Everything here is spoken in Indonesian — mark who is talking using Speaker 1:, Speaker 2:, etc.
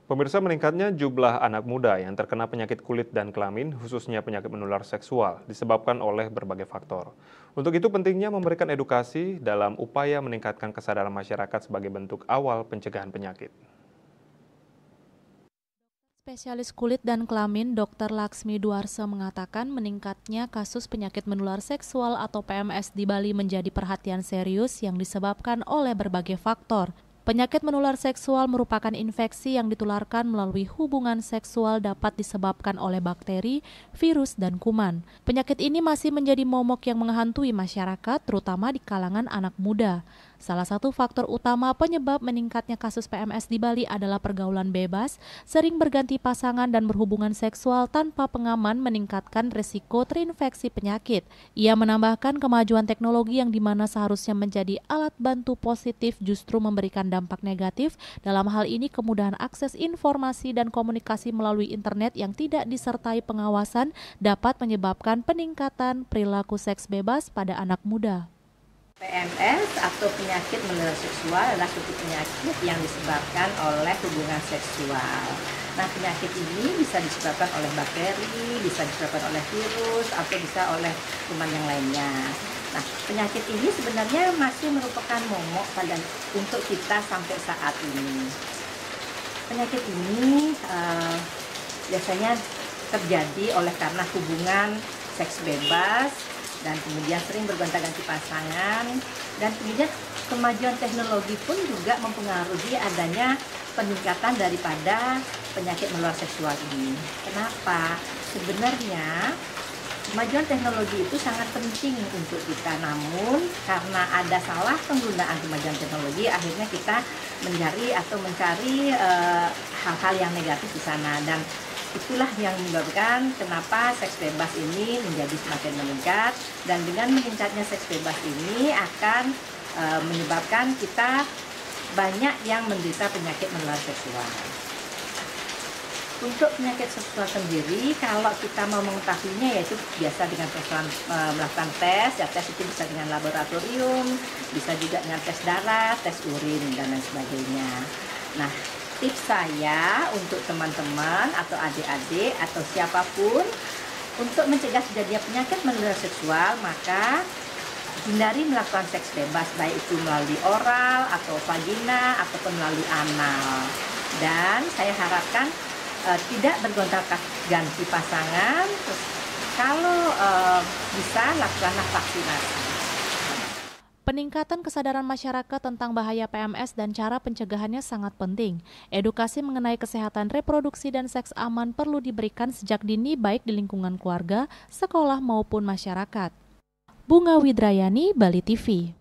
Speaker 1: Pemirsa, meningkatnya jumlah anak muda yang terkena penyakit kulit dan kelamin, khususnya penyakit menular seksual, disebabkan oleh berbagai faktor. Untuk itu pentingnya memberikan edukasi dalam upaya meningkatkan kesadaran masyarakat sebagai bentuk awal pencegahan penyakit.
Speaker 2: Spesialis kulit dan kelamin Dr. Laksmi Duarsa mengatakan meningkatnya kasus penyakit menular seksual atau PMS di Bali menjadi perhatian serius yang disebabkan oleh berbagai faktor. Penyakit menular seksual merupakan infeksi yang ditularkan melalui hubungan seksual dapat disebabkan oleh bakteri, virus, dan kuman. Penyakit ini masih menjadi momok yang menghantui masyarakat, terutama di kalangan anak muda. Salah satu faktor utama penyebab meningkatnya kasus PMS di Bali adalah pergaulan bebas, sering berganti pasangan dan berhubungan seksual tanpa pengaman meningkatkan risiko terinfeksi penyakit. Ia menambahkan kemajuan teknologi yang dimana seharusnya menjadi alat bantu positif justru memberikan dampak negatif, dalam hal ini kemudahan akses informasi dan komunikasi melalui internet yang tidak disertai pengawasan dapat menyebabkan peningkatan perilaku seks bebas pada anak muda.
Speaker 3: PMS atau penyakit menular seksual adalah suatu penyakit yang disebabkan oleh hubungan seksual. Nah, penyakit ini bisa disebabkan oleh bakteri, bisa disebabkan oleh virus, atau bisa oleh kuman yang lainnya. Nah, penyakit ini sebenarnya masih merupakan momok untuk kita sampai saat ini. Penyakit ini biasanya terjadi oleh karena hubungan seks bebas, dan kemudian sering bergonta-ganti pasangan, dan kemudian kemajuan teknologi pun juga mempengaruhi adanya peningkatan daripada penyakit menular seksual ini. Kenapa? Sebenarnya kemajuan teknologi itu sangat penting untuk kita, namun karena ada salah penggunaan kemajuan teknologi, akhirnya kita mencari hal-hal yang negatif di sana, dan itulah yang menyebabkan kenapa seks bebas ini menjadi semakin meningkat, dan dengan meningkatnya seks bebas ini akan menyebabkan kita banyak yang menderita penyakit menular seksual. Untuk penyakit seksual sendiri, kalau kita mau mengetahuinya yaitu biasa dengan melakukan tes, ya tes itu bisa dengan laboratorium, bisa juga dengan tes darah, tes urin, dan lain sebagainya. Nah, tips saya untuk teman-teman atau adik-adik atau siapapun untuk mencegah terjadinya penyakit menular seksual, maka hindari melakukan seks bebas, baik itu melalui oral atau vagina ataupun melalui anal. Dan saya harapkan tidak bergonta-ganti pasangan. Terus, kalau bisa lakukanlah vaksinasi.
Speaker 2: Peningkatan kesadaran masyarakat tentang bahaya PMS dan cara pencegahannya sangat penting. Edukasi mengenai kesehatan reproduksi dan seks aman perlu diberikan sejak dini baik di lingkungan keluarga, sekolah maupun masyarakat. Bunga Widrayani, Bali TV.